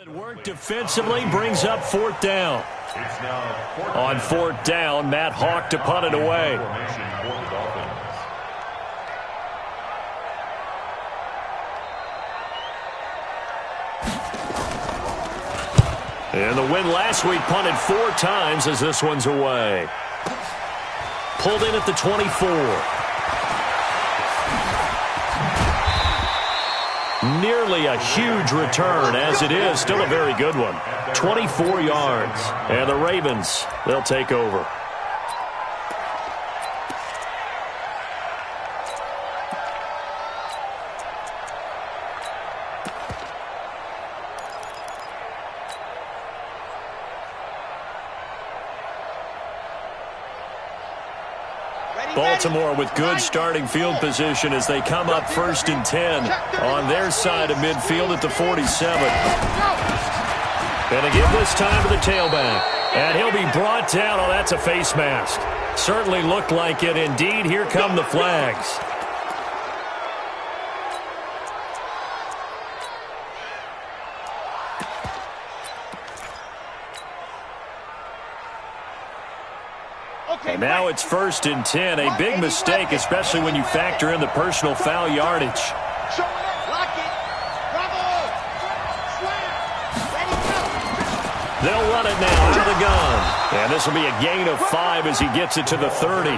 Work defensively brings up fourth down. On fourth down, Matt Hawk to punt it away. And the win last week punted 4 times as this one's away. Pulled in at the 24. Nearly a huge return, as it is still a very good one. 24 yards. And the Ravens, they'll take over. Baltimore with good starting field position as they come up 1st and 10 on their side of midfield at the 47. Going to give this time to the tailback. And he'll be brought down. Oh, that's a face mask. Certainly looked like it. Indeed, here come the flags. And now it's 1st and 10. A big mistake, especially when you factor in the personal foul yardage. They'll run it now out of the gun. And this will be a gain of 5 as he gets it to the 30.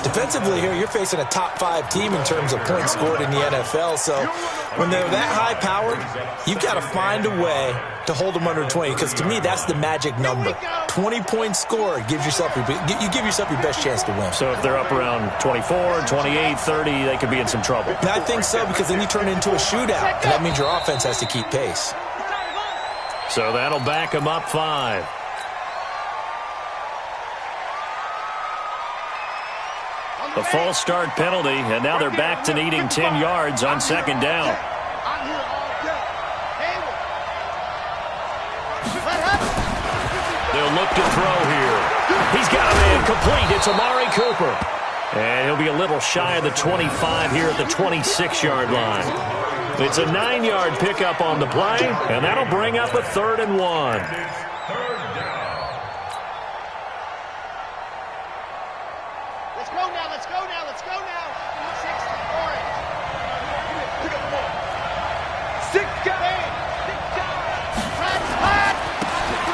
Defensively here, you're facing a top 5 team in terms of points scored in the NFL. So when they're that high powered, you've got to find a way to hold them under 20. Because to me, that's the magic number. 20 points scored gives yourself you give yourself your best chance to win. So if they're up around 24, 28, 30, they could be in some trouble. And I think so, because then you turn it into a shootout. And that means your offense has to keep pace. So that'll back them up 5. A false start penalty, and now they're back to needing 10 yards on 2nd down. They'll look to throw here. He's got a man complete. It's Amari Cooper. And he'll be a little shy of the 25 here at the 26-yard line. It's a 9-yard pickup on the play, and that'll bring up a 3rd and 1.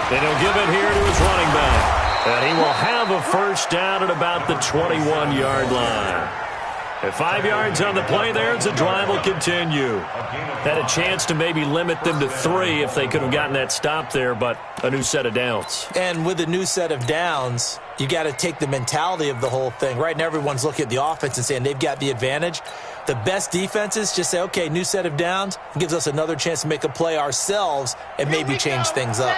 And he'll give it here to his running back. And he will have a 1st down at about the 21-yard line. At 5 yards on the play there, the drive will continue. Had a chance to maybe limit them to 3 if they could have gotten that stop there, but a new set of downs. And with a new set of downs, you got to take the mentality of the whole thing. Right now, everyone's looking at the offense and saying they've got the advantage. The best defenses just say, okay, new set of downs. It gives us another chance to make a play ourselves and maybe change things up.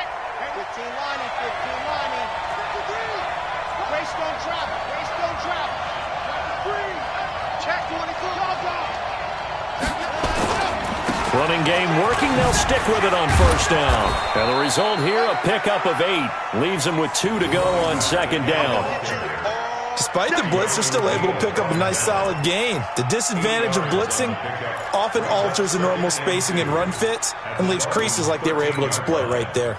Running game working. They'll stick with it on 1st down. And the result here, a pickup of 8. Leaves them with 2 to go on 2nd down. Despite the blitz, they're still able to pick up a nice solid gain. The disadvantage of blitzing often alters the normal spacing and run fits and leaves creases like they were able to exploit right there.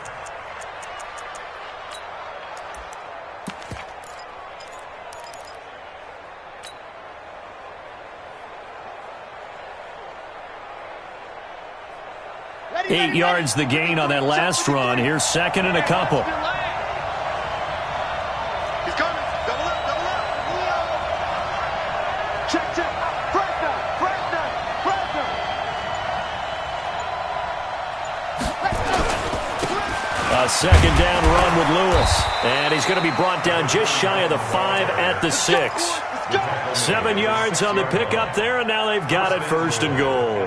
Eight yards the gain on that last run. Here's 2nd and a couple. He's coming. Double up, double up. Check, check. Fresno. A 2nd down run with Lewis. And he's going to be brought down just shy of the 5 at the 6. 7 yards on the pickup there, and now they've got it 1st and goal.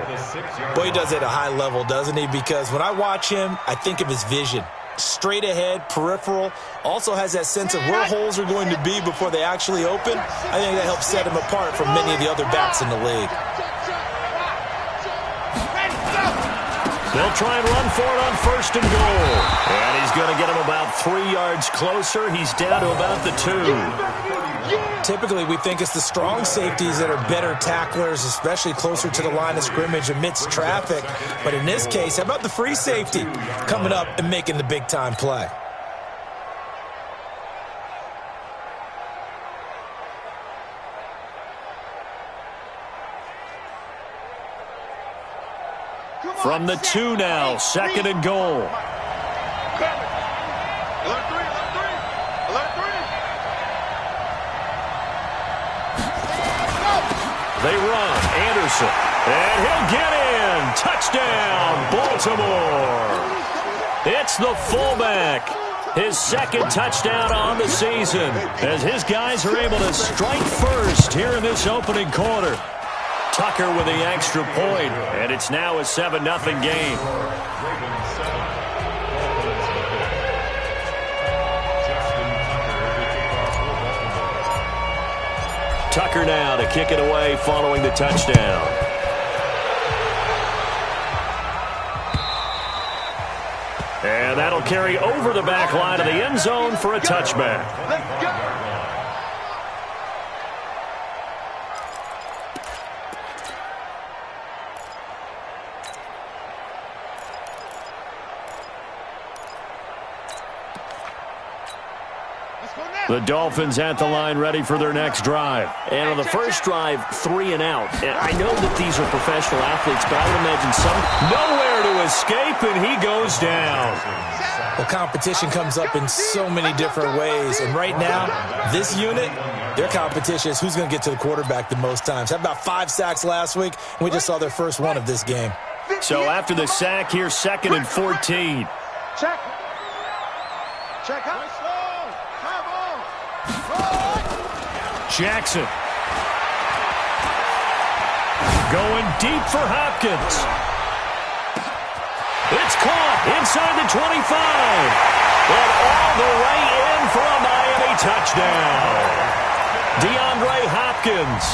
Boy, he does it at a high level, doesn't he? Because when I watch him, I think of his vision. Straight ahead, peripheral, also has that sense of where holes are going to be before they actually open. I think that helps set him apart from many of the other backs in the league. They'll try and run for it on 1st and goal. And he's going to get him about 3 yards closer. He's down to about the 2. Typically, we think it's the strong safeties that are better tacklers, especially closer to the line of scrimmage amidst traffic. But in this case, how about the free safety coming up and making the big-time play? From the 2 now, 2nd and goal. Alert 3, alert 3, alert 3. They run. Anderson. And he'll get in. Touchdown, Baltimore. It's the fullback. His 2nd touchdown on the season as his guys are able to strike first here in this opening quarter. Tucker with the extra point, and it's now a 7-0 game. Tucker now to kick it away following the touchdown. And that'll carry over the back line of the end zone for a touchback. Let's go. The Dolphins at the line ready for their next drive. And on the first drive, 3 and out. And I know that these are professional athletes, but I would imagine some nowhere to escape, and he goes down. Well, competition comes up in so many different ways. And right now, this unit, their competition is who's going to get to the quarterback the most times. How about 5 sacks last week? We just saw their first one of this game. So after the sack, here's 2nd and 14. Check. Check out. Jackson. Going deep for Hopkins. It's caught inside the 25. And all the way in for a Miami touchdown. DeAndre Hopkins,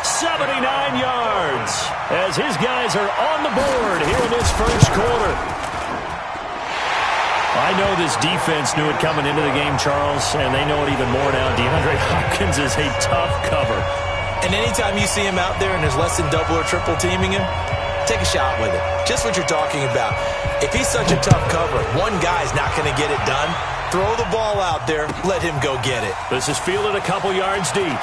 79 yards, as his guys are on the board here in this first quarter. I know this defense knew it coming into the game, Charles, and they know it even more now. DeAndre Hopkins is a tough cover. And anytime you see him out there and there's less than double or triple teaming him, take a shot with it. Just what you're talking about. If he's such a tough cover, one guy's not going to get it done. Throw the ball out there. Let him go get it. This is fielded a couple yards deep.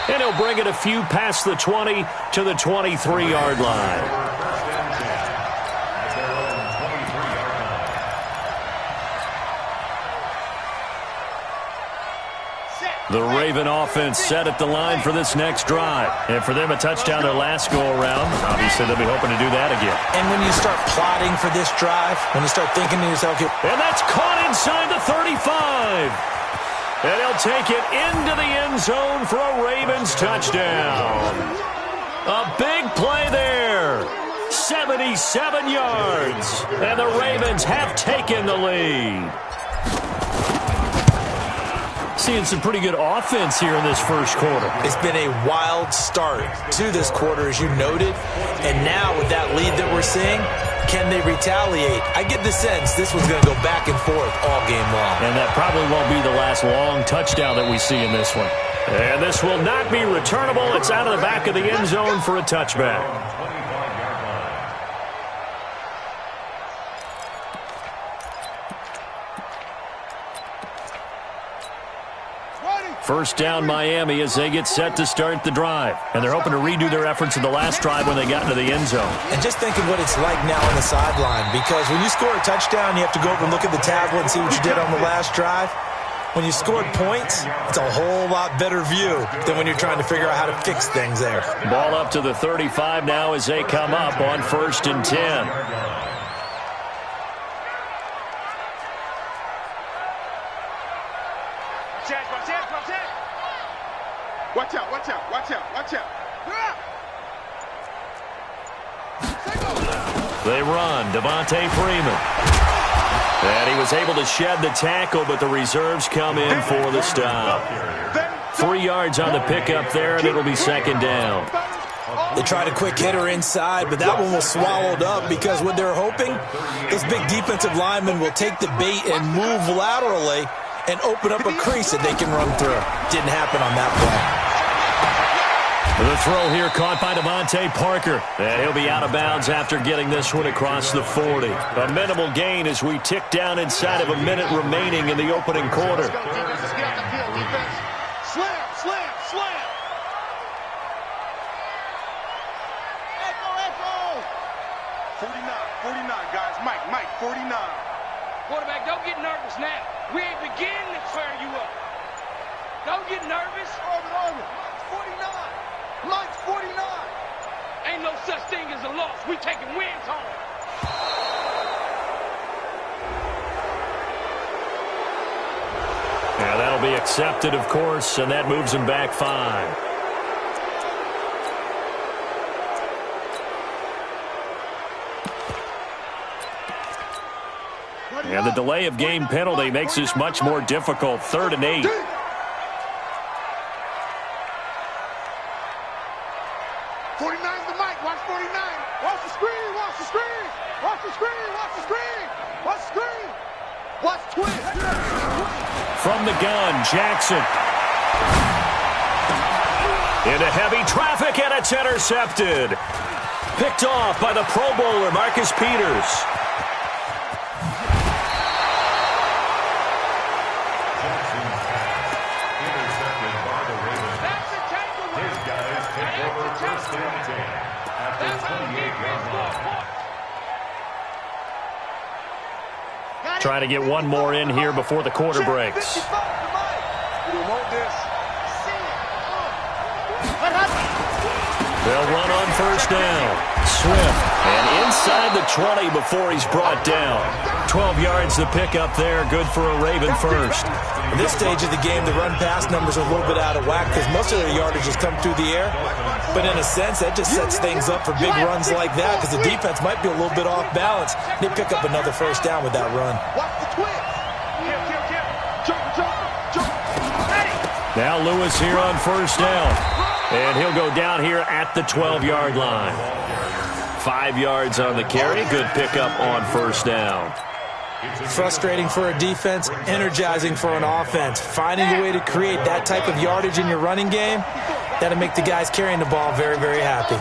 And he'll bring it a few past the 20 to the 23-yard line. The Raven offense set at the line for this next drive. And for them, a touchdown their last go-around. Obviously, they'll be hoping to do that again. And when you start plotting for this drive, when you start thinking to yourself, okay, and that's caught inside the 35. And he'll take it into the end zone for a Ravens touchdown. A big play there. 77 yards. And the Ravens have taken the lead. Seeing some pretty good offense here in this first quarter. It's been a wild start to this quarter, as you noted. And now with that lead that we're seeing, can they retaliate? I get the sense this one's going to go back and forth all game long. And that probably won't be the last long touchdown that we see in this one. And this will not be returnable. It's out of the back of the end zone for a touchback. First down, Miami, as they get set to start the drive. And they're hoping to redo their efforts in the last drive when they got into the end zone. And just think of what it's like now on the sideline, because when you score a touchdown, you have to go over and look at the tablet and see what you did on the last drive. When you scored points, it's a whole lot better view than when you're trying to figure out how to fix things there. Ball up to the 35 now as they come up on 1st and 10. Watch out, watch out, watch out, watch out. They run. Devontae Freeman. And he was able to shed the tackle, but the reserves come in for the stop. 3 yards on the pickup there, and it'll be 2nd down. They tried a quick hitter inside, but that one was swallowed up because what they're hoping, those big defensive linemen will take the bait and move laterally and open up a crease that they can run through. Didn't happen on that play. The throw here caught by Devontae Parker. And he'll be out of bounds after getting this one across the 40. A minimal gain as we tick down inside of a minute remaining in the opening quarter. Let's go, defense. Let's get out the field, defense. Slam, slam, slam. Echo. 49, guys. Mike, 49. Quarterback, don't get nervous now. We ain't beginning to tear you up. Don't get nervous. Orbit. Mike's 49. Ain't no such thing as a loss. We taking wins home. Yeah, that'll be accepted, of course, and that moves him back 5. And the delay of game penalty makes this much more difficult. 3rd and 8. 49's the Mike. Watch 49. Watch the screen. Watch the screen. Watch the screen. Watch the screen. Watch the screen. Watch twist. From the gun, Jackson. Into heavy traffic, and it's intercepted. Picked off by the Pro Bowler, Marcus Peters. Trying to get one more in here before the quarter breaks. They'll run on 1st down. Swift. And inside the 20 before he's brought down. 12 yards to pick up there. Good for a Raven first. At this stage of the game, the run-pass numbers are a little bit out of whack because most of their yardage has come through the air. But in a sense, that just sets things up for big runs like that because the defense might be a little bit off balance. They pick up another 1st down with that run. Watch the twist. Jump. Now Lewis here on 1st down. And he'll go down here at the 12-yard line. 5 yards on the carry. Good pickup on 1st down. Frustrating for a defense, energizing for an offense. Finding a way to create that type of yardage in your running game, that'll make the guys carrying the ball very, very happy.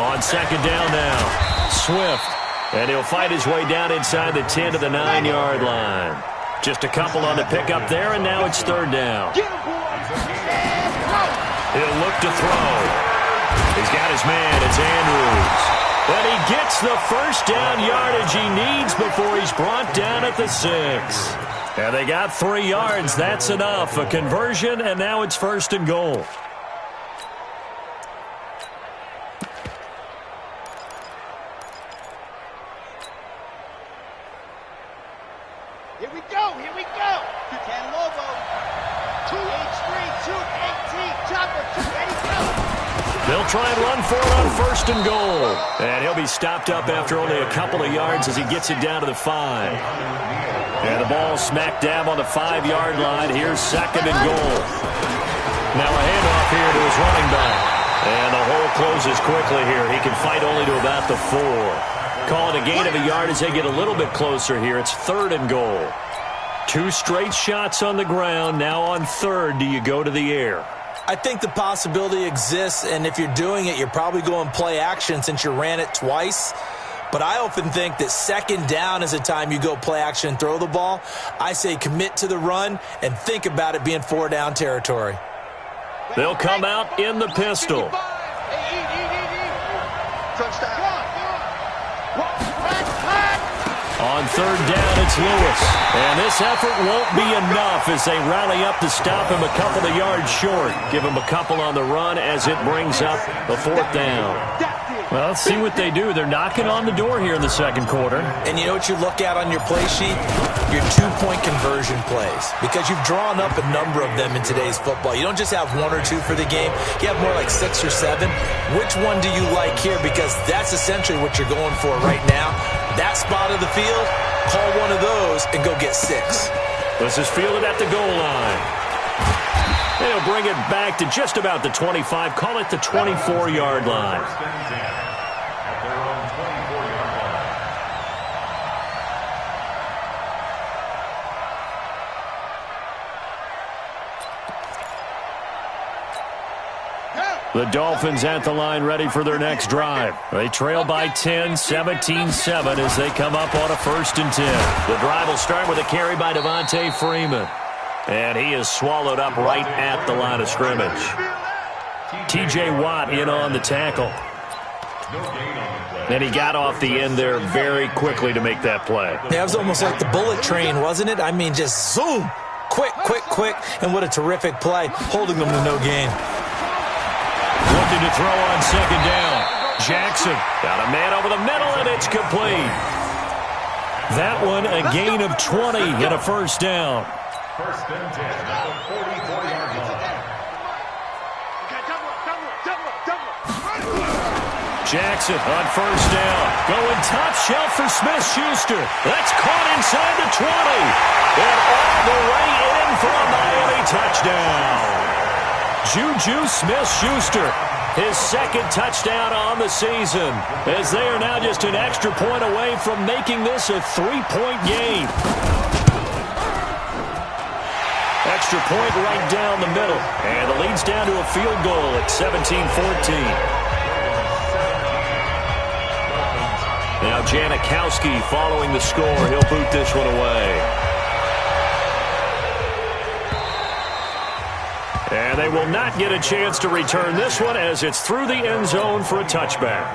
On 2nd down now, Swift. And he'll fight his way down inside the 10 to the 9-yard line. Just a couple on the pickup there, and now it's 3rd down. He'll look to throw. He's got his man. It's Andrews. And he gets the 1st down yardage he needs before he's brought down at the 6. And they got 3 yards. That's enough. A conversion, and now it's 1st and goal. Here we go. 10 Lobo. 2H3, 218, Chopper, 280, go. They'll try and run for it on 1st and goal. And he'll be stopped up after only a couple of yards as he gets it down to the 5. And the ball smack dab on the 5-yard line. Here's 2nd and goal. Now a handoff here to his running back. And the hole closes quickly here. He can fight only to about the 4. Call it a gain of a yard as they get a little bit closer here. It's 3rd and goal. 2 straight shots on the ground. Now on 3rd, do you go to the air? I think the possibility exists, and if you're doing it, you're probably going play action since you ran it twice. But I often think that 2nd down is the time you go play action and throw the ball. I say commit to the run and think about it being 4-down territory. They'll come out in the pistol. On 3rd down, it's Lewis. And this effort won't be enough as they rally up to stop him a couple of yards short. Give him a couple on the run as it brings up the 4th down. Well, let's see what they do. They're knocking on the door here in the 2nd quarter. And you know what you look at on your play sheet? Your 2-point conversion plays. Because you've drawn up a number of them in today's football. You don't just have 1 or 2 for the game. You have more like 6 or 7. Which one do you like here? Because that's essentially what you're going for right now. That spot of the field, call one of those and go get 6. This is fielded at the goal line. And he'll bring it back to just about the 25. Call it the 24-yard line. The Dolphins at the line ready for their next drive. They trail by 10, 17-7 as they come up on a 1st and 10. The drive will start with a carry by Devontae Freeman. And he is swallowed up right at the line of scrimmage. T.J. Watt in on the tackle. And he got off the end there very quickly to make that play. Yeah, it was almost like the bullet train, wasn't it? I mean, just zoom. Quick, quick, quick. And what a terrific play, holding them to no gain. Looking to throw on 2nd down. Jackson got a man over the middle, and it's complete. That one a gain of 20 and a 1st down. 1st and 10, now 44-yard line. Jackson on 1st down. Going top shelf for Smith-Schuster. That's caught inside the 20. And all the way in for a Miami touchdown. Juju Smith-Schuster, his 2nd touchdown on the season, as they are now just an extra point away from making this a 3-point game. Extra point right down the middle, and the lead's down to a field goal at 17-14. Now Janikowski following the score. He'll boot this one away. And they will not get a chance to return this one as it's through the end zone for a touchback.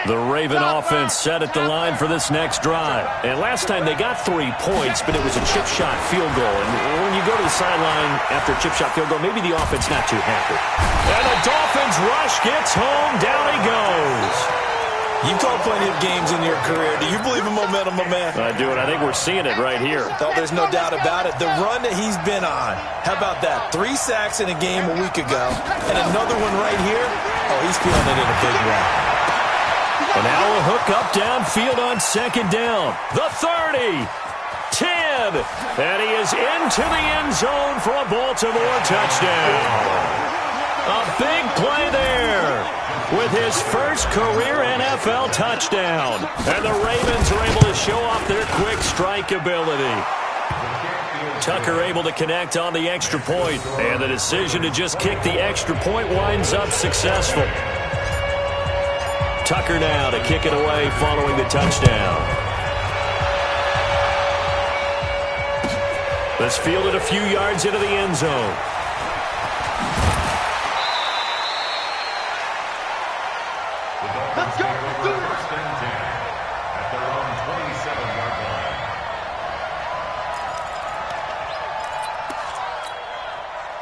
The Raven offense set at the line for this next drive. And last time they got 3 points, but it was a chip shot field goal. And when you go to the sideline after a chip shot field goal, maybe the offense not too happy. And the Dolphins rush gets home. Down he goes. You've called plenty of games in your career. Do you believe in momentum, my man? I do, and I think we're seeing it right here. Oh, there's no doubt about it. The run that he's been on. How about that? 3 sacks in a game a week ago. And another one right here. Oh, he's feeling it in a big way. And now a hook up downfield on 2nd down. The 30. 10. And he is into the end zone for a Baltimore touchdown. A big play there with his first career NFL touchdown. And the Ravens are able to show off their quick strike ability. Tucker able to connect on the extra point, and the decision to just kick the extra point winds up successful. Tucker now to kick it away following the touchdown. Let's field it a few yards into the end zone. Let's go. Do it. 1st and 10 at their own 27-yard line.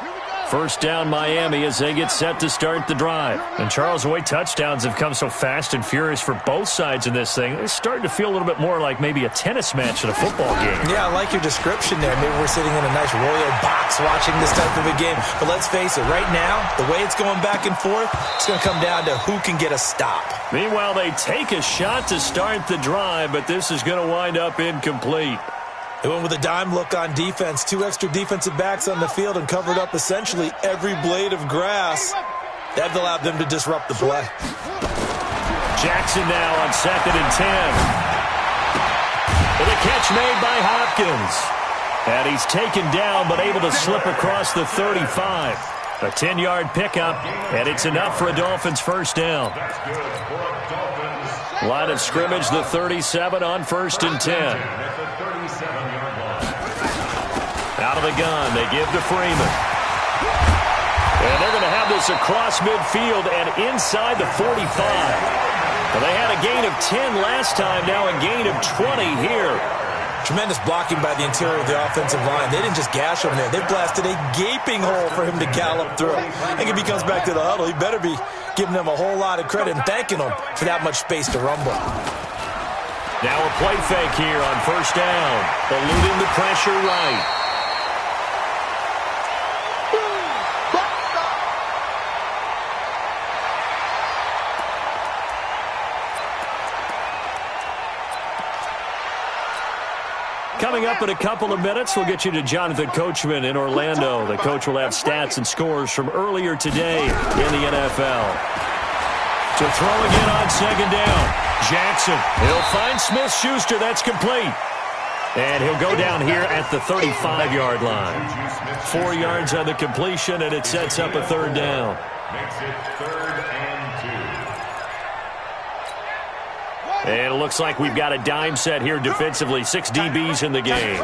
Here we go. 1st down Miami as they get set to start the drive. And Charles, the way touchdowns have come so fast and furious for both sides in this thing, it's starting to feel a little bit more like maybe a tennis match than a football game. Yeah, I like your description there. Maybe we're sitting in a nice royal box watching this type of a game. But let's face it, right now, the way it's going back and forth, it's going to come down to who can get a stop. Meanwhile, they take a shot to start the drive, but this is going to wind up incomplete. They went with a dime look on defense. 2 extra defensive backs on the field and covered up essentially every blade of grass. That allowed them to disrupt the play. Jackson now on 2nd and 10. With a catch made by Hopkins. And he's taken down but able to slip across the 35. A 10-yard pickup, and it's enough for a Dolphins 1st down. Line of scrimmage, the 37 on 1st and 10. Out of the gun, they give to Freeman. And they're going to have this across midfield and inside the 45. Well, they had a gain of 10 last time, now a gain of 20 here. Tremendous blocking by the interior of the offensive line. They didn't just gash him there. They blasted a gaping hole for him to gallop through. I think if he comes back to the huddle, he better be giving them a whole lot of credit and thanking them for that much space to rumble. Now a play fake here on 1st down. Eluding the pressure right. Coming up in a couple of minutes, we'll get you to Jonathan Coachman in Orlando. The coach will have stats and scores from earlier today in the NFL. To throw again on second down. Jackson, he'll find Smith-Schuster. That's complete. And he'll go down here at the 35-yard line. 4 yards on the completion, and it sets up a third down. Makes it 3rd and 2. And it looks like we've got a dime set here defensively. 6 DBs in the game.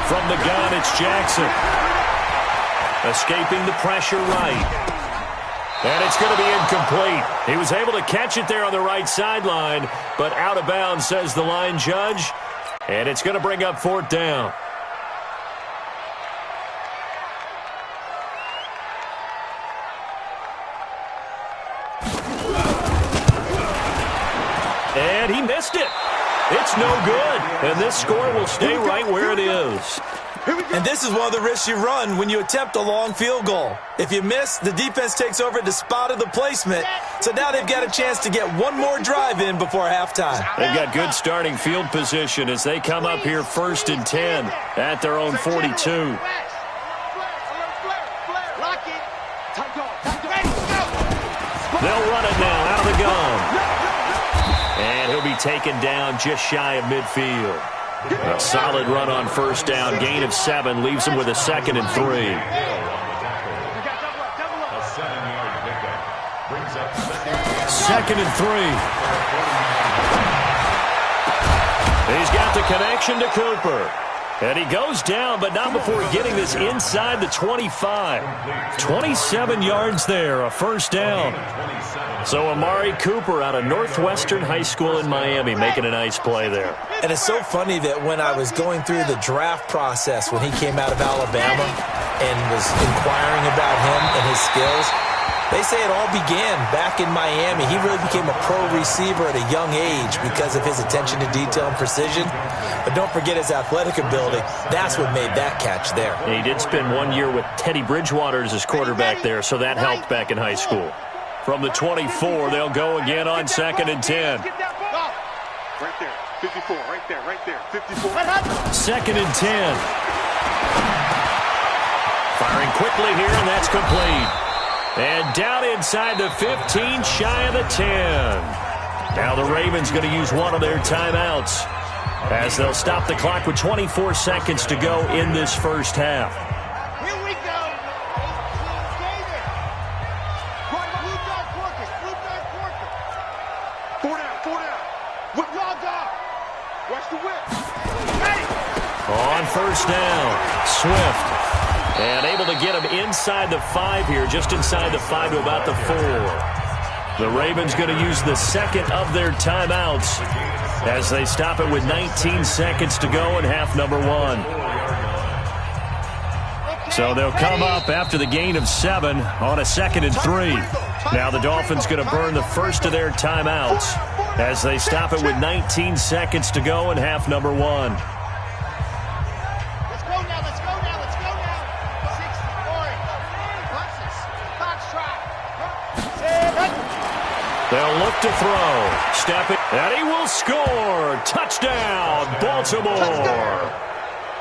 From the gun, it's Jackson. Escaping the pressure right. And it's going to be incomplete. He was able to catch it there on the right sideline, but out of bounds, says the line judge. And it's going to bring up 4th down. And he missed it. It's no good. And this score will stay right where it is. And this is one of the risks you run when you attempt a long field goal. If you miss, the defense takes over at the spot of the placement. So now they've got a chance to get one more drive in before halftime. They've got good starting field position as they come up here 1st and 10 at their own 42. They'll run it now out of the gun. And he'll be taken down just shy of midfield. A solid run on 1st down. Gain of 7 leaves him with a 2nd and 3. A 7-yard pickup brings up 2nd and 3. He's got the connection to Cooper. And he goes down, but not before getting this inside the 25. 27 yards there, a 1st down. So Amari Cooper out of Northwestern High School in Miami making a nice play there. And it's so funny that when I was going through the draft process when he came out of Alabama and was inquiring about him and his skills, they say it all began back in Miami. He really became a pro receiver at a young age because of his attention to detail and precision. But don't forget his athletic ability. That's what made that catch there. And he did spend 1 year with Teddy Bridgewater as his quarterback there, so that helped back in high school. From the 24, they'll go again on 2nd and 10. Right there, 54, right there, 54. 2nd and 10. Firing quickly here, and that's complete. And down inside the 15, shy of the 10. Now the Ravens going to use one of their timeouts as they'll stop the clock with 24 seconds to go in this 1st half. Here we go. 4 down. Whip well done. Watch the whip. On 1st down, Swift. And able to get him inside the 5 here, just inside the 5 to about the 4. The Ravens going to use the 2nd of their timeouts as they stop it with 19 seconds to go in half number 1. So they'll come up after the gain of 7 on a 2nd and 3. Now the Dolphins going to burn the 1st of their timeouts as they stop it with 19 seconds to go in half number 1. They'll look to throw. Stepping. And he will score. Touchdown, Baltimore.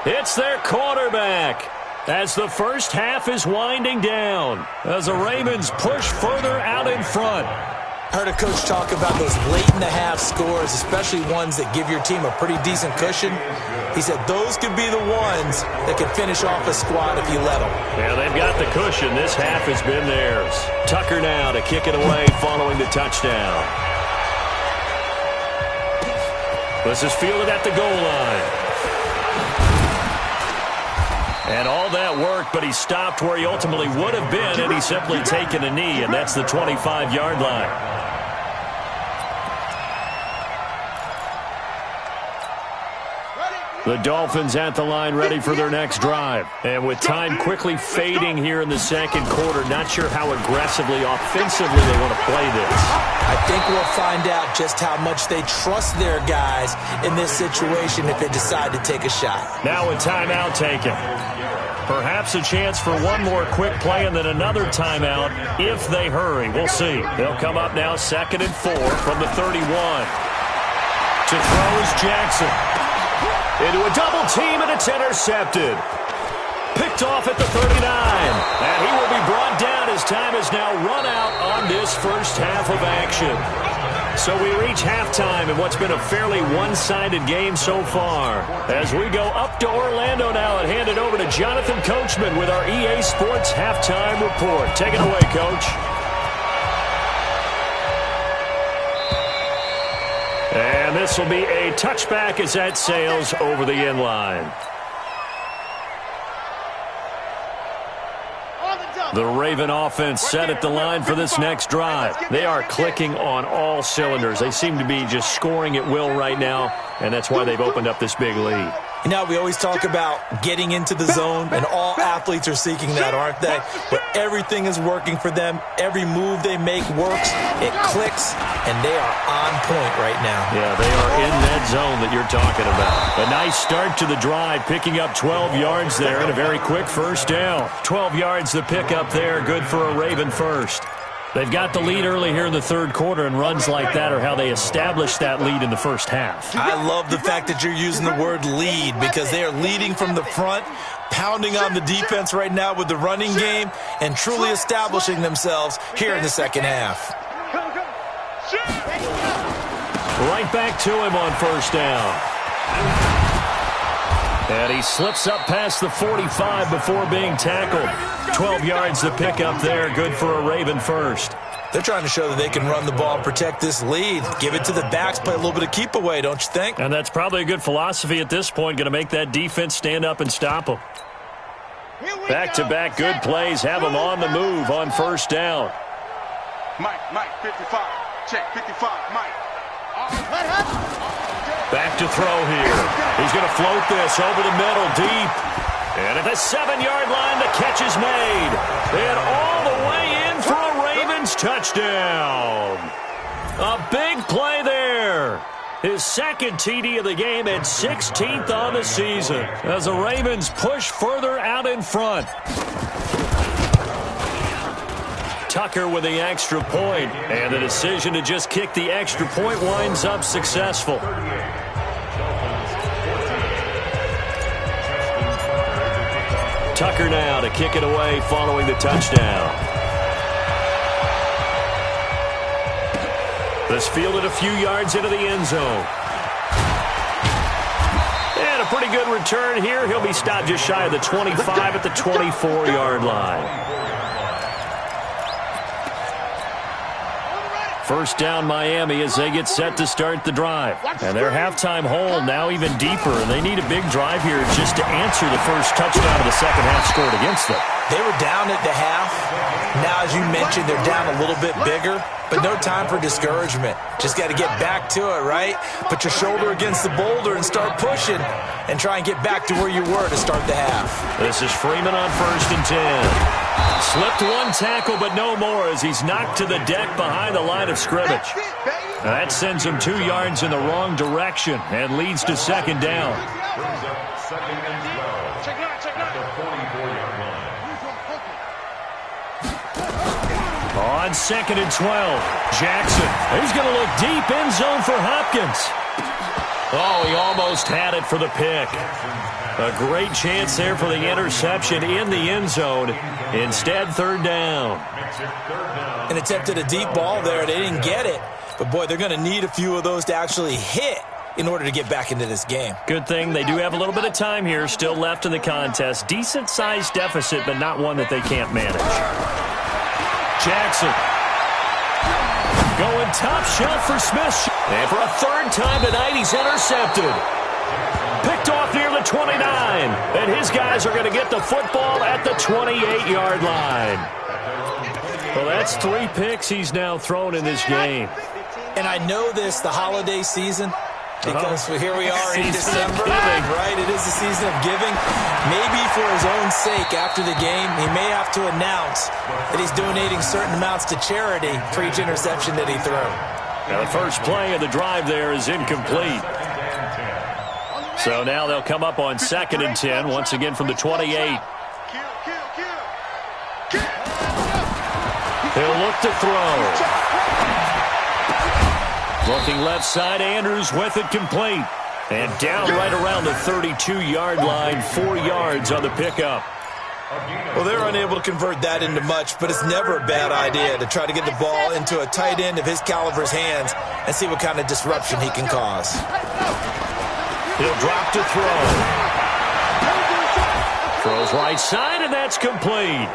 It's their quarterback as the 1st half is winding down as the Ravens push further out in front. I heard a coach talk about those late-in-the-half scores, especially ones that give your team a pretty decent cushion. He said those could be the ones that could finish off a squad if you let them. Yeah, they've got the cushion. This half has been theirs. Tucker now to kick it away following the touchdown. This is fielded at the goal line. And all that worked, but he stopped where he ultimately would have been, and he's simply taken a knee, and that's the 25-yard line. The Dolphins at the line ready for their next drive. And with time quickly fading here in the 2nd quarter, not sure how aggressively, offensively they want to play this. I think we'll find out just how much they trust their guys in this situation if they decide to take a shot. Now a timeout taken. Perhaps a chance for one more quick play and then another timeout if they hurry. We'll see. They'll come up now 2nd and 4 from the 31. To throw is Jackson. into a double team, and it's intercepted. Picked off at the 39. And he will be brought down as time has now run out on this first half of action. So we reach halftime in what's been a fairly one-sided game so far. As we go up to Orlando now and hand it over to Jonathan Coachman with our EA Sports Halftime Report. Take it away, Coach. And this will be a touchback as that sails over the end line. The Raven offense set at the line for this next drive. They are clicking on all cylinders. They seem to be just scoring at will right now, and that's why they've opened up this big lead. You know, we always talk about getting into the zone, and all athletes are seeking that, aren't they? But everything is working for them. Every move they make works. It clicks, and they are on point right now. Yeah, they are in that zone that you're talking about. A nice start to the drive, picking up 12 yards there and a very quick first down. 12 yards to pick up there, good for a Raven first. They've got the lead early here in the third quarter, and runs like that are how they establish that lead in the first half. I love the fact that you're using the word lead because they are leading from the front, pounding on the defense right now with the running game, and truly establishing themselves here in the second half. Right back to him on first down. And he slips up past the 45 before being tackled. 12 yards to pick up there. Good for a Raven first. They're trying to show that they can run the ball and protect this lead. Give it to the backs, play a little bit of keep away, don't you think? And that's probably a good philosophy at this point. Going to make that defense stand up and stop them. Back-to-back good plays have them on the move on first down. Mike, 55. Check, 55, Mike. Back to throw here. He's going to float this over the middle deep. And at the 7-yard line, the catch is made. And all the way in for a Ravens touchdown. A big play there. His second TD of the game and 16th on the season as the Ravens push further out in front. Tucker with the extra point, and the decision to just kick the extra point winds up successful. Tucker now to kick it away following the touchdown. This fielded a few yards into the end zone. And a pretty good return here. He'll be stopped just shy of the 25 at the 24-yard line. First down Miami as they get set to start the drive. And their halftime hole now even deeper. And they need a big drive here just to answer the first touchdown of the second half scored against them. They were down at the half. Now, as you mentioned, they're down a little bit bigger. But no time for discouragement. Just got to get back to it, right? Put your shoulder against the boulder and start pushing. And try and get back to where you were to start the half. This is Freeman on 1st and 10. Slipped one tackle, but no more as he's knocked to the deck behind the line of scrimmage. That sends him 2 yards in the wrong direction and leads to second down. Brings up second and 12 at the 44-yard line. On 2nd and 12, Jackson. He's going to look deep end zone for Hopkins. Oh, he almost had it for the pick. A great chance there for the interception in the end zone. Instead, third down. And attempted a deep ball there. They didn't get it. But, boy, they're going to need a few of those to actually hit in order to get back into this game. Good thing they do have a little bit of time here still left in the contest. Decent-sized deficit, but not one that they can't manage. Jackson. Going top shelf for Smith. And for a third time tonight, he's intercepted. Picked off near the 29. And his guys are going to get the football at the 28-yard line. Well, that's 3 picks he's now thrown in this game. And I know this, the holiday season, because here we are in December, right? It is the season of giving. Maybe for his own sake, after the game, he may have to announce that he's donating certain amounts to charity for each interception that he threw. Now the first play of the drive there is incomplete. So now they'll come up on 2nd and 10, once again from the 28. He'll look to throw. Looking left side, Andrews with it complete. And down right around the 32-yard line, 4 yards on the pickup. Well, they're unable to convert that into much, but it's never a bad idea to try to get the ball into a tight end of his caliber's hands and see what kind of disruption he can cause. He'll drop to throw. Throws right side, and that's complete.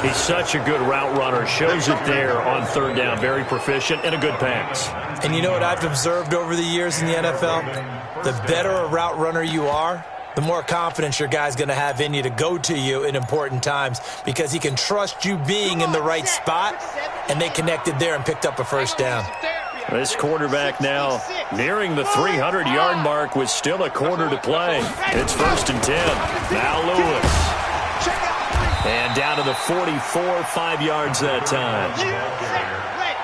He's such a good route runner. Shows it there on third down. Very proficient and a good pass. And you know what I've observed over the years in the NFL? The better a route runner you are, the more confidence your guy's going to have in you to go to you in important times because he can trust you being in the right spot, and they connected there and picked up a first down. This quarterback now nearing the 300-yard mark with still a quarter to play. It's 1st and 10. Now Lewis. And down to the 44, 5 yards that time.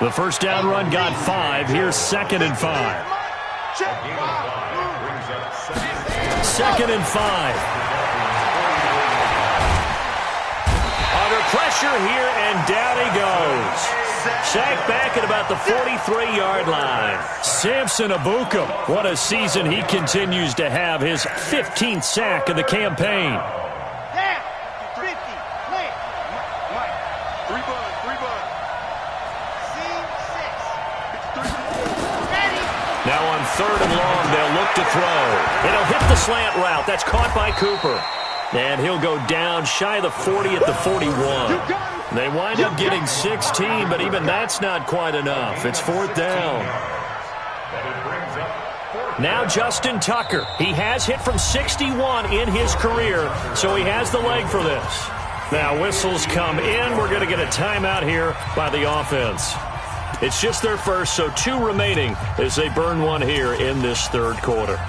The first down run got 5. Here's 2nd and 5. 2nd and 5. Under pressure here, and down he goes. Sacked back at about the 43-yard line. Samson Abuka, what a season he continues to have. His 15th sack of the campaign. Now on 3rd and long, they'll look to throw. It'll hit the slant route. That's caught by Cooper. And he'll go down shy of the 40 at the 41. They wind up getting 16, but even that's not quite enough. It's 4th down. Now Justin Tucker. He has hit from 61 in his career, so he has the leg for this. Now whistles come in. We're going to get a timeout here by the offense. It's just their first, so 2 remaining as they burn one here in this 3rd quarter.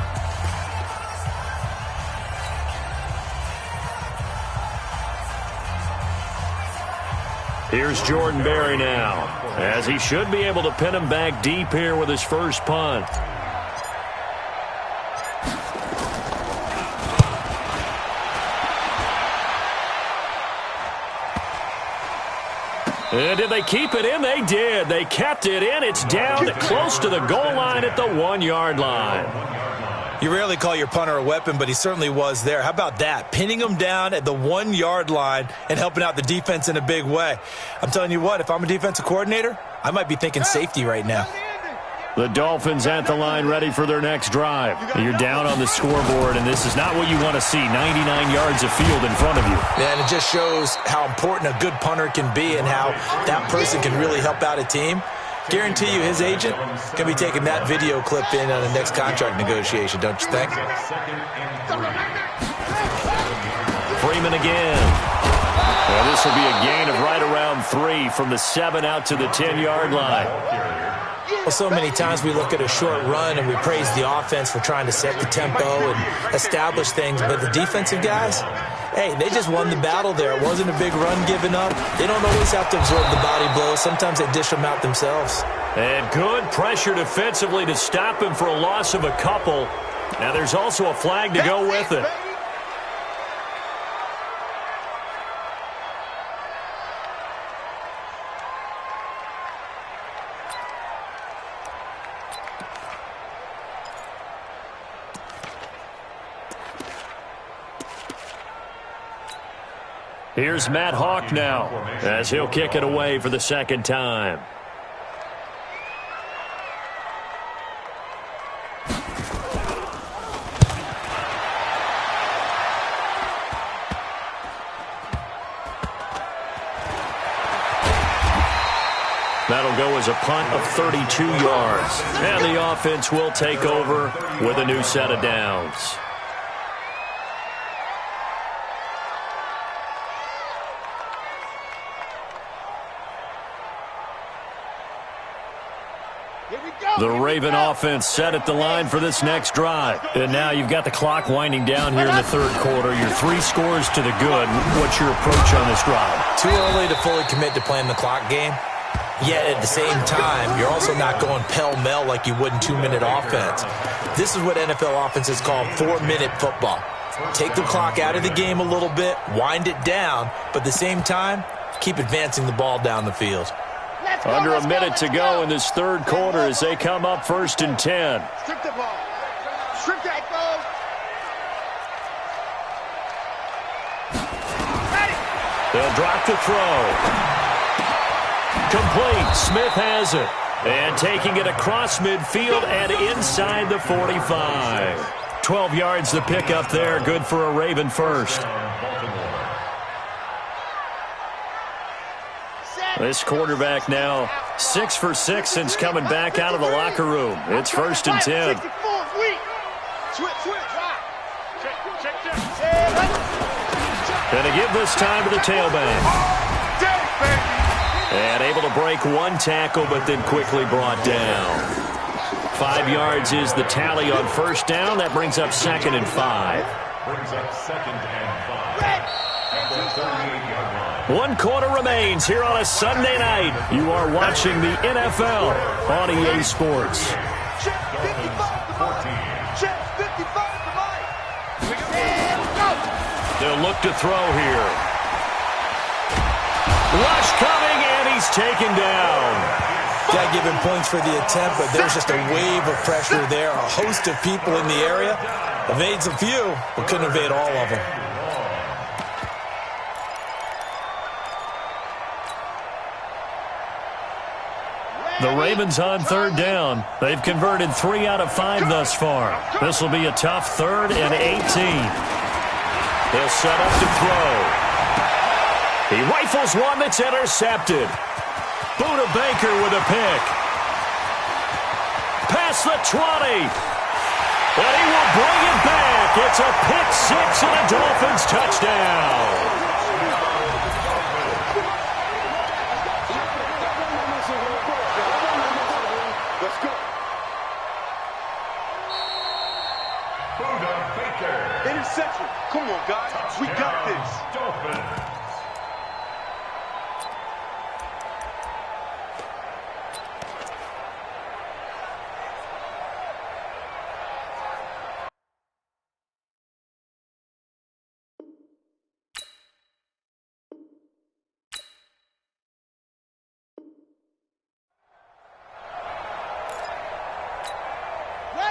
Here's Jordan Berry now, as he should be able to pin him back deep here with his first punt. And did they keep it in? They did. They kept it in. It's down close to the goal line at the 1-yard line. You rarely call your punter a weapon, but he certainly was there. How about that? Pinning him down at the 1-yard line and helping out the defense in a big way. I'm telling you what, if I'm a defensive coordinator, I might be thinking safety right now. The Dolphins at the line ready for their next drive. You're down on the scoreboard, and this is not what you want to see. 99 yards of field in front of you. Yeah, and it just shows how important a good punter can be and how that person can really help out a team. Guarantee you his agent can be taking that video clip in on the next contract negotiation, don't you think? Freeman again. Well, this will be a gain of right around 3 from the 7 out to the 10-yard line. Well, so many times we look at a short run and we praise the offense for trying to set the tempo and establish things, but the defensive guys, hey, they just won the battle there. It wasn't a big run given up. They don't always have to absorb the body blows. Sometimes they dish them out themselves. And good pressure defensively to stop him for a loss of a couple. Now there's also a flag to go with it. Here's Matt Hawk now, as he'll kick it away for the 2nd time. That'll go as a punt of 32 yards. And the offense will take over with a new set of downs. The Raven offense set at the line for this next drive. And now you've got the clock winding down here in the 3rd quarter. You're 3 scores to the good. What's your approach on this drive? Too early to fully commit to playing the clock game. Yet at the same time, you're also not going pell-mell like you would in 2-minute offense. This is what NFL offenses call 4-minute football. Take the clock out of the game a little bit, wind it down, but at the same time, keep advancing the ball down the field. Under a minute to go in this 3rd quarter as they come up 1st and 10. Strip the ball. Trick that, goes. They'll drop to throw. Complete. Smith has it. And taking it across midfield and inside the 45. 12 yards to pick up there. Good for a Raven first. This quarterback now 6 for 6 since coming back out of the locker room. It's 1st and 10. Going to give this time to the tailback. And able to break one tackle, but then quickly brought down. 5 yards is the tally on 1st down. That brings up 2nd and 5. Brings up 2nd and 5. At the 38-yard line. 1 quarter remains here on a Sunday night. You are watching the NFL on EA Sports. Check 55 to Mike. Check 55 to Mike. And go. They'll look to throw here. Rush coming, and he's taken down. Got to give him points for the attempt, but there's just a wave of pressure there. A host of people in the area. Evades a few, but couldn't evade all of them. The Ravens on 3rd down. They've converted 3 out of 5 thus far. This will be a tough 3rd and 18. They'll set up to throw. He rifles one that's intercepted. Buda Baker with a pick. Past the 20. And he will bring it back. It's a pick 6 and a Dolphins touchdown. Let's go. Buda Baker. Interception. Come on, guys. We got this. Dolphins.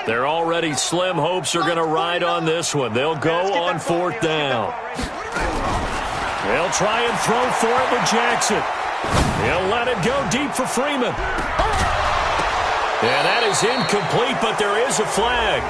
Their already slim hopes are going to ride on this one. They'll go on 4th down. They'll try and throw for it with Jackson. He'll let it go deep for Freeman. And that is incomplete, but there is a flag.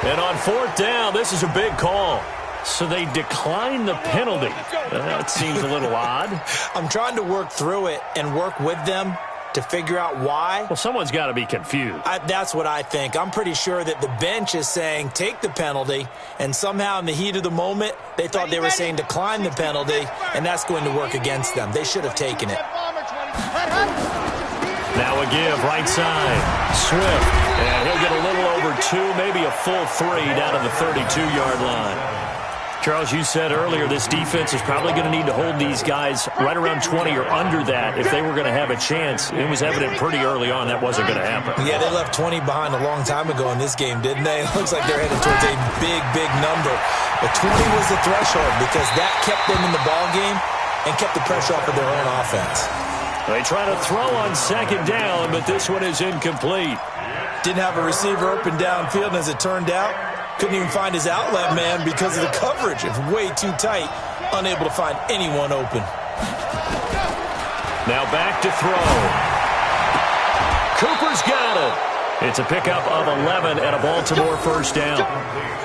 And on 4th down, this is a big call. So they decline the penalty. That seems a little odd. I'm trying to work through it and work with them to figure out why. Well, someone's got to be confused. That's what I think. I'm pretty sure that the bench is saying take the penalty, and somehow in the heat of the moment, they thought they were saying decline the penalty, and that's going to work against them. They should have taken it. Now a give, right side. Swift, and he'll get a little over 2, maybe a full 3 down to the 32-yard line. Charles, you said earlier this defense is probably going to need to hold these guys right around 20 or under that if they were going to have a chance. It was evident pretty early on that wasn't going to happen. Yeah, they left 20 behind a long time ago in this game, didn't they? It looks like they're headed towards a big, big number. But 20 was the threshold because that kept them in the ball game and kept the pressure off of their own offense. They try to throw on 2nd down, but this one is incomplete. Didn't have a receiver open downfield, and as it turned out, couldn't even find his outlet man because of the coverage. It's way too tight, unable to find anyone open. Now back to throw. Cooper's got it. It's a pickup of 11 and a Baltimore 1st down.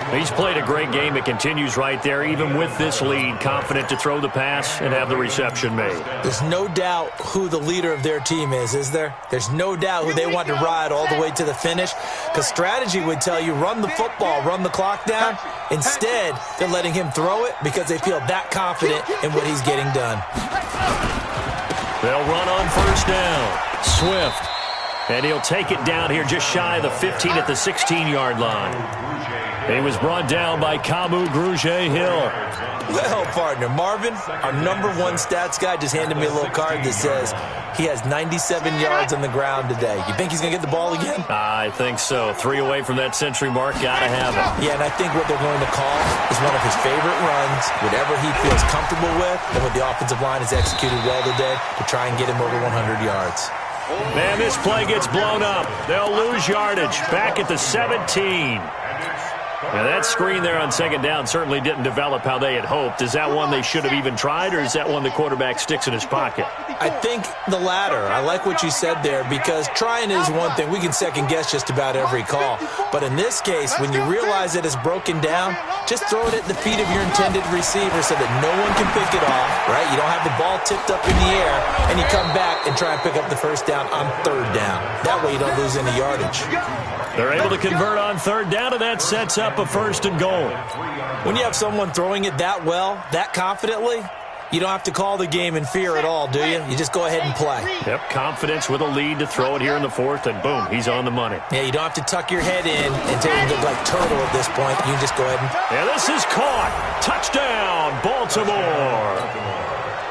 He's played a great game. It continues right there, even with this lead, confident to throw the pass and have the reception made. There's no doubt who the leader of their team is there? There's no doubt who they want to ride all the way to the finish, because strategy would tell you run the football, run the clock down. Instead, they're letting him throw it because they feel that confident in what he's getting done. They'll run on 1st down. Swift. And he'll take it down here just shy of the 15 at the 16-yard line. He was brought down by Kamu Grugier-Hill. Well, partner, Marvin, our #1 stats guy, just handed me a little card that says he has 97 yards on the ground today. You think he's going to get the ball again? I think so. 3 away from that century mark. Got to have it. Yeah, and I think what they're going to call is one of his favorite runs, whatever he feels comfortable with, and what the offensive line has executed well today to try and get him over 100 yards. Man, this play gets blown up. They'll lose yardage. Back at the 17. Now, that screen there on second down certainly didn't develop how they had hoped. Is that one they should have even tried, or is that one the quarterback sticks in his pocket? I think the latter. I like what you said there, because trying is one thing. We can second-guess just about every call. But in this case, when you realize that it's broken down, just throw it at the feet of your intended receiver so that no one can pick it off, right? You don't have the ball tipped up in the air, and you come back and try and pick up the first down on third down. That way you don't lose any yardage. They're able to convert on third down, and that sets up a first and goal. When you have someone throwing it that well, that confidently, you don't have to call the game in fear at all, do you? You just go ahead and play. Yep, confidence with a lead to throw it here in the fourth, and boom, he's on the money. Yeah, you don't have to tuck your head in until you look like turtle at this point. You can just go ahead and... Yeah, this is caught. Touchdown, Baltimore.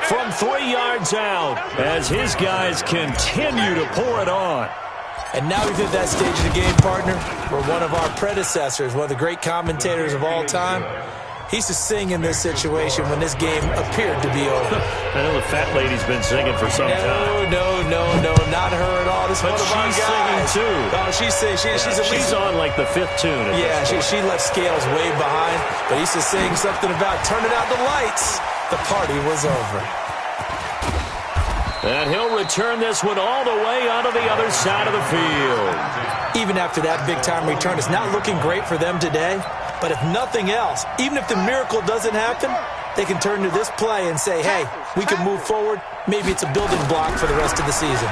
From 3 yards out, as his guys continue to pour it on. And now we've hit that stage of the game, partner, where one of our predecessors, one of the great commentators of all time, he used to sing in this situation when this game appeared to be over. I know the fat lady's been singing for some time. No, not her at all. This is one of our guys. Singing too. Oh, she's on like the fifth tune. Yeah, she left Scales way behind, but he used to sing something about turning out the lights. The party was over. And he'll return this one all the way onto the other side of the field. Even after that big-time return, it's not looking great for them today. But if nothing else, even if the miracle doesn't happen, they can turn to this play and say, hey, we can move forward. Maybe it's a building block for the rest of the season.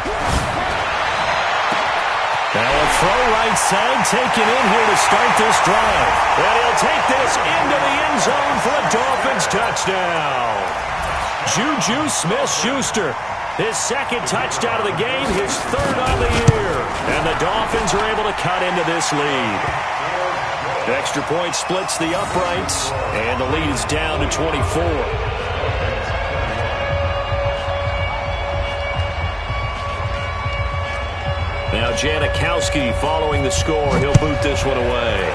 Now a throw right side taken in here to start this drive. And he'll take this into the end zone for a Dolphins touchdown. Juju Smith-Schuster. His second touchdown of the game, his third on the year. And the Dolphins are able to cut into this lead. Extra point splits the uprights, and the lead is down to 24. Now Janikowski following the score. He'll boot this one away.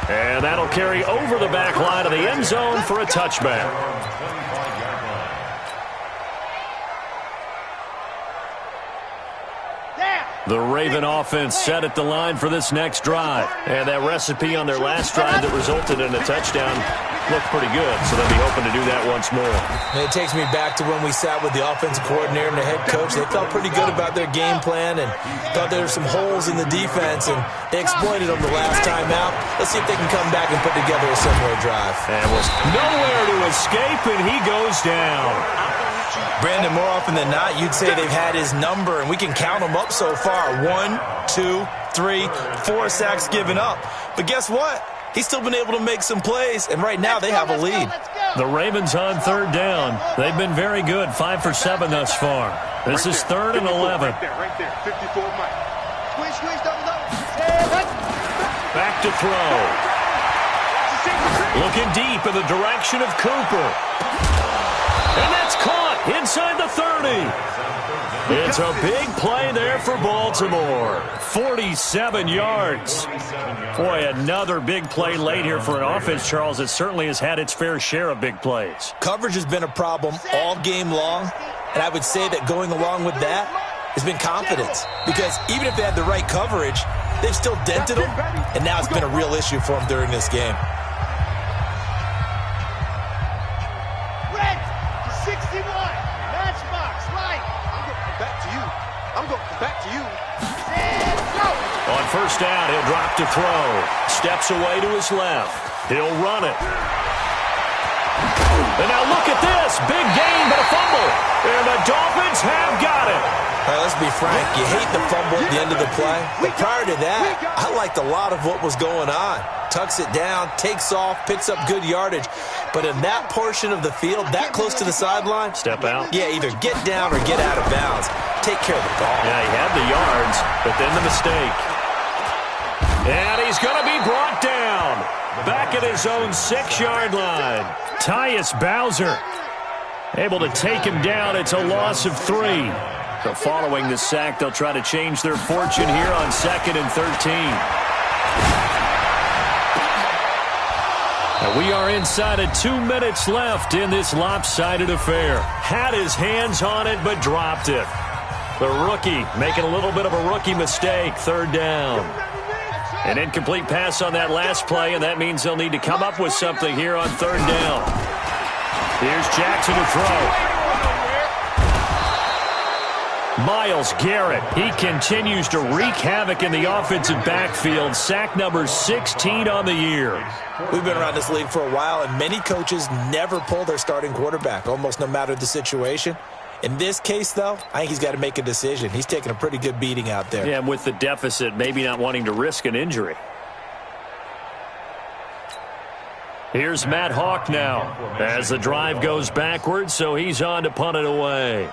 And that'll carry over the back line of the end zone for a touchback. The Raven offense set at the line for this next drive. And that recipe on their last drive that resulted in a touchdown looked pretty good, so they'll be hoping to do that once more. And it takes me back to when we sat with the offensive coordinator and the head coach. They felt pretty good about their game plan and thought there were some holes in the defense, and they exploited them the last time out. Let's see if they can come back and put together a similar drive. And was nowhere to escape, and he goes down. Brandon, more often than not, you'd say they've had his number, and we can count them up so far. 1, 2, 3, 4 sacks given up. But guess what? He's still been able to make some plays, and right now they have a lead. The Ravens on third down. They've been very good, 5 for 7 thus far. This is 3rd and 11. Right there, 54 Mike. Squeeze, Back to throw. Looking deep in the direction of Cooper. And that's caught inside the 30. It's a big play there for Baltimore. 47 yards. Boy, another big play late here for an offense, Charles, that certainly has had its fair share of big plays. Coverage has been a problem all game long, and I would say that going along with that has been confidence. Because even if they had the right coverage, they've still dented them, and now it's been a real issue for them during this game. Red, 61, matchbox, right. I'm going back to you. And go. On first down, he'll drop to throw. Steps away to his left. He'll run it. And now look at this. Big gain, but a fumble. And the Dolphins have got it. All right, let's be frank. You hate the fumble at the end of the play. But prior to that, I liked a lot of what was going on. Tucks it down, takes off, picks up good yardage. But in that portion of the field, that close to the sideline, step out. Yeah, either get down or get out of bounds. Take care of the ball. Yeah, he had the yards, but then the mistake. And he's going to be brought down. Back at his own 6-yard line. Tyus Bowser able to take him down. It's a loss of 3. So following the sack, they'll try to change their fortune here on 2nd and 13. And we are inside of 2 minutes left in this lopsided affair. Had his hands on it, but dropped it. The rookie making a little bit of a rookie mistake. Third down. An incomplete pass on that last play, and that means they'll need to come up with something here on third down. Here's Jackson to throw. Myles Garrett, he continues to wreak havoc in the offensive backfield. Sack number 16 on the year. We've been around this league for a while, and many coaches never pull their starting quarterback, almost no matter the situation. In this case, though, I think he's got to make a decision. He's taking a pretty good beating out there. Yeah, and with the deficit, maybe not wanting to risk an injury. Here's Matt Hawk now as the drive goes backwards, so he's on to punt it away.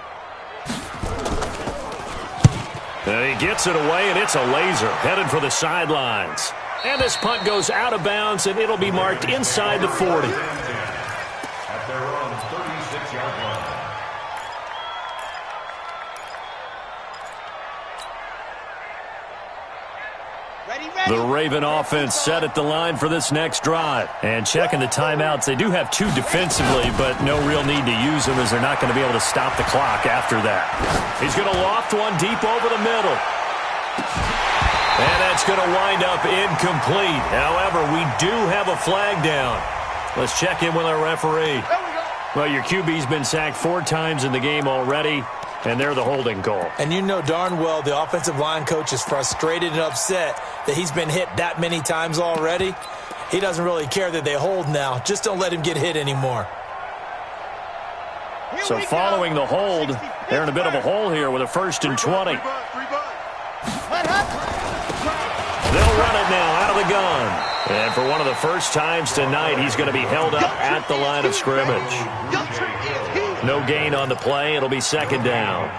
And he gets it away, and it's a laser headed for the sidelines. And this punt goes out of bounds, and it'll be marked inside the 40. At their own 36-yard line. The Raven offense set at the line for this next drive. And checking the timeouts, they do have two defensively, but no real need to use them as they're not going to be able to stop the clock after that. He's going to loft one deep over the middle. And that's going to wind up incomplete. However, we do have a flag down. Let's check in with our referee. Well, your QB's been sacked 4 times in the game already, and they're the holding call. And you know darn well the offensive line coach is frustrated and upset that he's been hit that many times already. He doesn't really care that they hold now. Just don't let him get hit anymore. So following the hold, they're in a bit of a hole here with a 1st and 20. They'll run it now out of the gun. And for one of the first times tonight, he's going to be held up at the line of scrimmage. No gain on the play. It'll be 2nd down.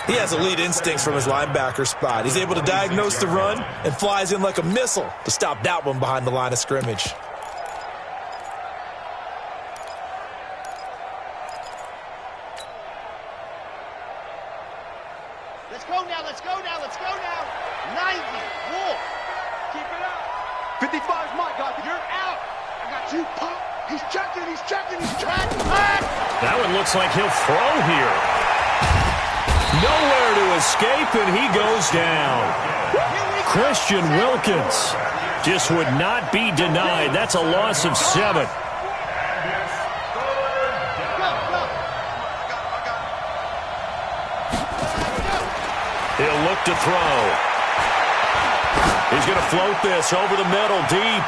He has elite instincts from his linebacker spot. He's able to diagnose the run and flies in like a missile to stop that one behind the line of scrimmage. Let's go now, let's go now, let's go now. 90, Wolf. Keep it up. 55's Mike, you're out. I got you, Pop. He's checking, he's checking, he's checking. That one looks like he'll throw here. Nowhere to escape, and he goes down. Christian Wilkins just would not be denied. That's a loss of 7. He'll look to throw. He's going to float this over the middle, deep.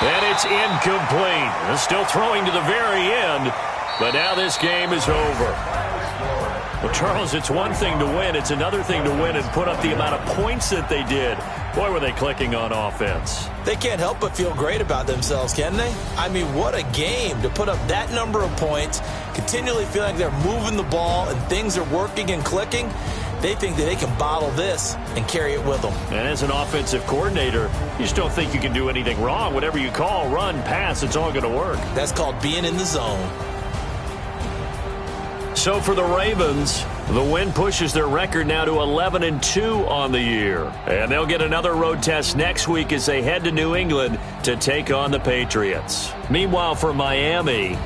And it's incomplete. Still throwing to the very end, but now this game is over. Well, Charles, it's one thing to win. It's another thing to win and put up the amount of points that they did. Boy, were they clicking on offense. They can't help but feel great about themselves, can they? I mean, what a game to put up that number of points, continually feeling like they're moving the ball and things are working and clicking. They think that they can bottle this and carry it with them. And as an offensive coordinator, you just don't think you can do anything wrong. Whatever you call, run, pass, it's all going to work. That's called being in the zone. So for the Ravens, the win pushes their record now to 11-2 on the year. And they'll get another road test next week as they head to New England to take on the Patriots. Meanwhile, for Miami,